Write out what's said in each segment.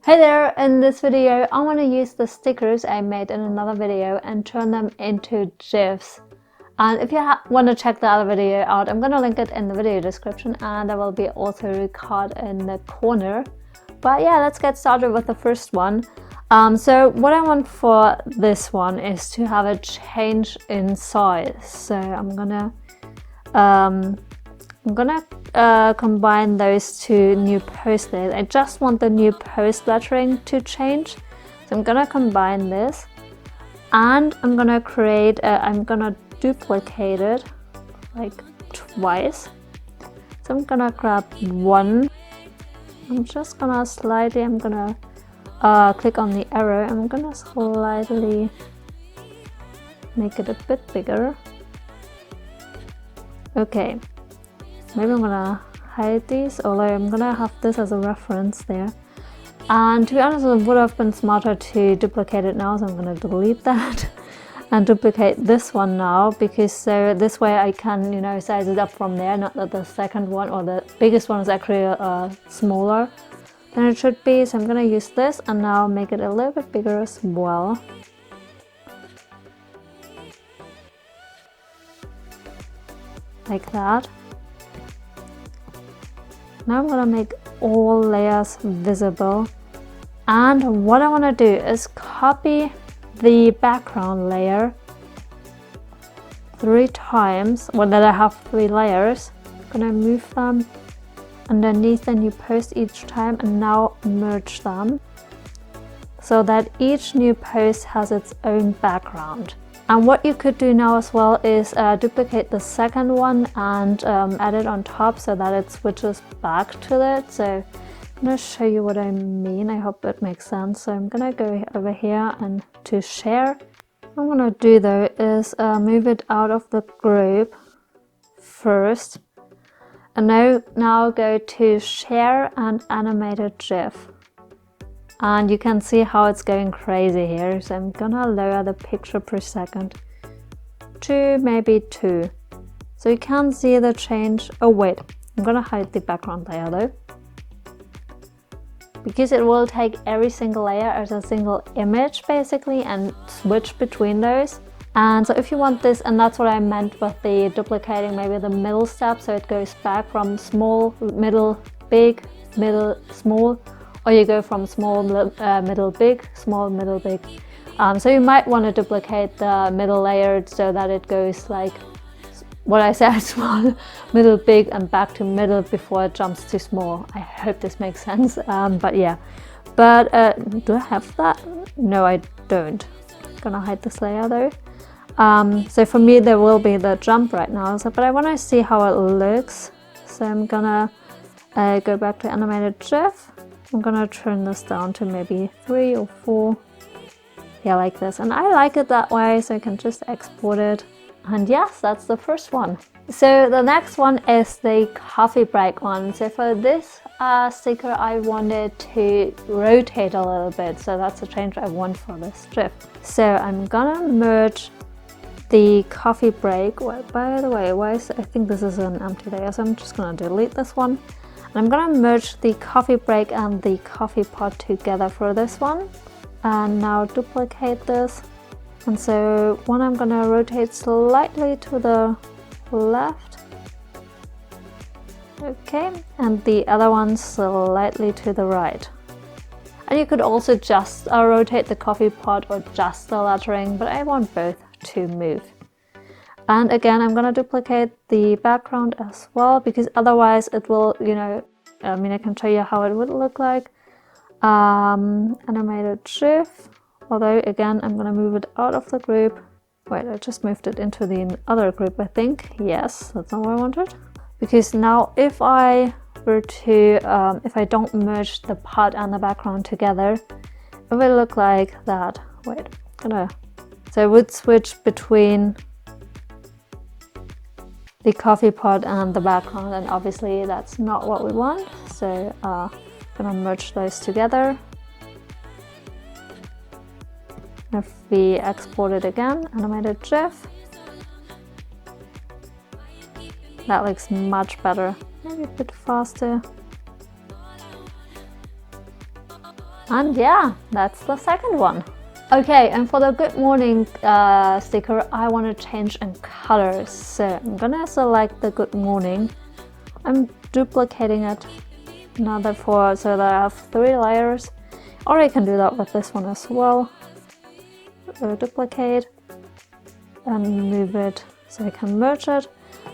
Hey there, in this video I want to use the stickers I made in another video and turn them into GIFs. And if you want to check the other video out, I'm going to link it in the video description, and there will be also a card in the corner. But yeah, let's get started with the first one. So what I want for this one is to have a change in size. So I'm gonna combine those two new post layers. I just want the new post lettering to change, so I'm gonna combine this, and I'm gonna create I'm gonna duplicate it like twice. So I'm gonna grab one. I'm just gonna click on the arrow. I'm gonna slightly make it a bit bigger. Okay. Maybe I'm gonna hide these, although I'm gonna have this as a reference there. And to be honest, it would have been smarter to duplicate it now, so I'm gonna delete that and duplicate this one now, because so this way I can, size it up from there, not that the second one or the biggest one is actually smaller than it should be. So I'm gonna use this and now make it a little bit bigger as well. Like that. Now I'm gonna make all layers visible, and what I want to do is copy the background layer 3 times. Well, that I have 3 layers. I'm gonna move them underneath the new post each time and now merge them so that each new post has its own background. And what you could do now as well is duplicate the second one and add it on top so that it switches back to it. So I'm going to show you what I mean. I hope it makes sense. So I'm going to go over here and to share. What I'm going to do though is move it out of the group first. And now go to share and animated GIF. And you can see how it's going crazy here. So I'm gonna lower the picture per second to maybe 2. So you can see the change. Oh wait, I'm gonna hide the background layer though, because it will take every single layer as a single image basically and switch between those. And so if you want this, and that's what I meant with the duplicating, maybe the middle step, so it goes back from small, middle, big, middle, small, or you go from small, middle, big, small, middle, big. So you might want to duplicate the middle layer so that it goes like what I said, small, middle, big, and back to middle before it jumps to small. I hope this makes sense. But yeah. But do I have that? No, I don't. I'm gonna hide this layer though. So for me, there will be the jump right now. So, but I want to see how it looks. So I'm gonna go back to animated GIF. I'm gonna turn this down to maybe 3 or 4. Yeah, like this. And I like it that way, so I can just export it. And yes, that's the first one. So the next one is the coffee break one. So for this sticker, I wanted to rotate a little bit. So that's a change I want for this GIF. So I'm gonna merge the coffee break. Well, by the way, I think this is an empty layer, so I'm just gonna delete this one. I'm gonna merge the coffee break and the coffee pot together for this one, and now duplicate this. And so one I'm gonna rotate slightly to the left, okay, and the other one slightly to the right. And you could also just rotate the coffee pot or just the lettering, but I want both to move. And again, I'm gonna duplicate the background as well, because otherwise it will, I can show you how it would look like. Animated GIF, although again, I'm gonna move it out of the group. Wait, I just moved it into the other group, I think. Yes, that's not what I wanted. Because now if I were to, if I don't merge the pot and the background together, it will look like that. Wait, so it would switch between the coffee pot and the background, and obviously that's not what we want. So I'm gonna merge those together. If we export it again, animated GIF, that looks much better. Maybe a bit faster. And yeah, that's the second one. Okay, and for the good morning sticker, I want to change in colors. So I'm gonna select the good morning. I'm duplicating it another four so that I have 3 layers. Or I can do that with this one as well. Duplicate and move it so I can merge it.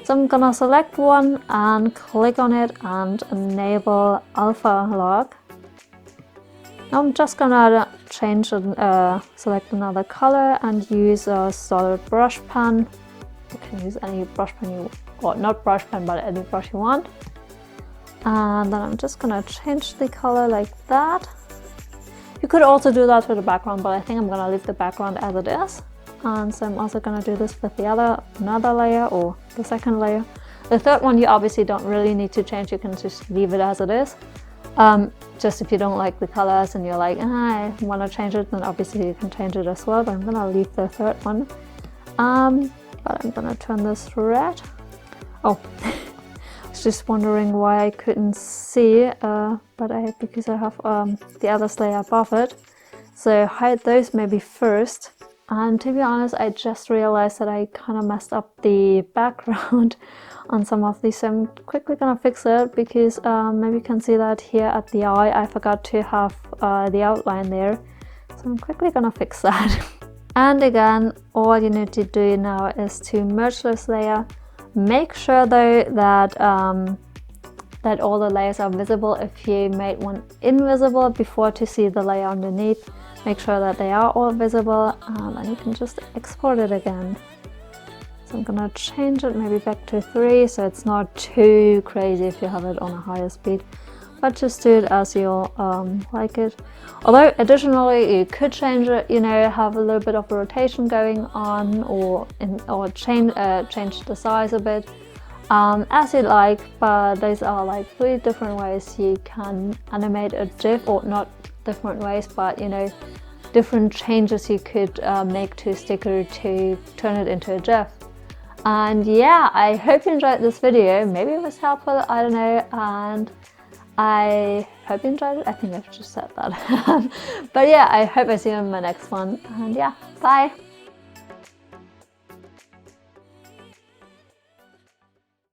So I'm gonna select one and click on it and enable alpha lock. Now I'm just gonna change and select another color and use a solid brush pen. You can use any brush pen you or not brush pen, but any brush you want. And then I'm just gonna change the color like that. You could also do that with the background, but I think I'm gonna leave the background as it is. And so I'm also gonna do this with the another layer or the second layer. The third one you obviously don't really need to change, you can just leave it as it is. Just if you don't like the colors and you're like, I want to change it, then obviously you can change it as well, but I'm gonna leave the third one. But I'm gonna turn this red. Oh, I was just wondering why I couldn't see, because I have the other layer above it. So hide those maybe first. And to be honest, I just realized that I kind of messed up the background on some of these, so I'm quickly gonna fix it because maybe you can see that here at the eye I forgot to have the outline there, so I'm quickly gonna fix that. And again, all you need to do now is to merge this layer. Make sure though that that all the layers are visible. If you made one invisible before to see the layer underneath, make sure that they are all visible, and you can just export it again. So I'm gonna change it maybe back to 3, so it's not too crazy if you have it on a higher speed, but just do it as you'll like it. Although additionally you could change it, you know, have a little bit of rotation going on, or change the size a bit as you like. But those are like 3 different ways you can animate a GIF, or not different ways, but you know, different changes you could make to a sticker to turn it into a GIF. And yeah, I hope you enjoyed this video. Maybe it was helpful, I don't know, and I hope you enjoyed it. I think I've just said that. But yeah, I hope I see you in my next one, and yeah, bye!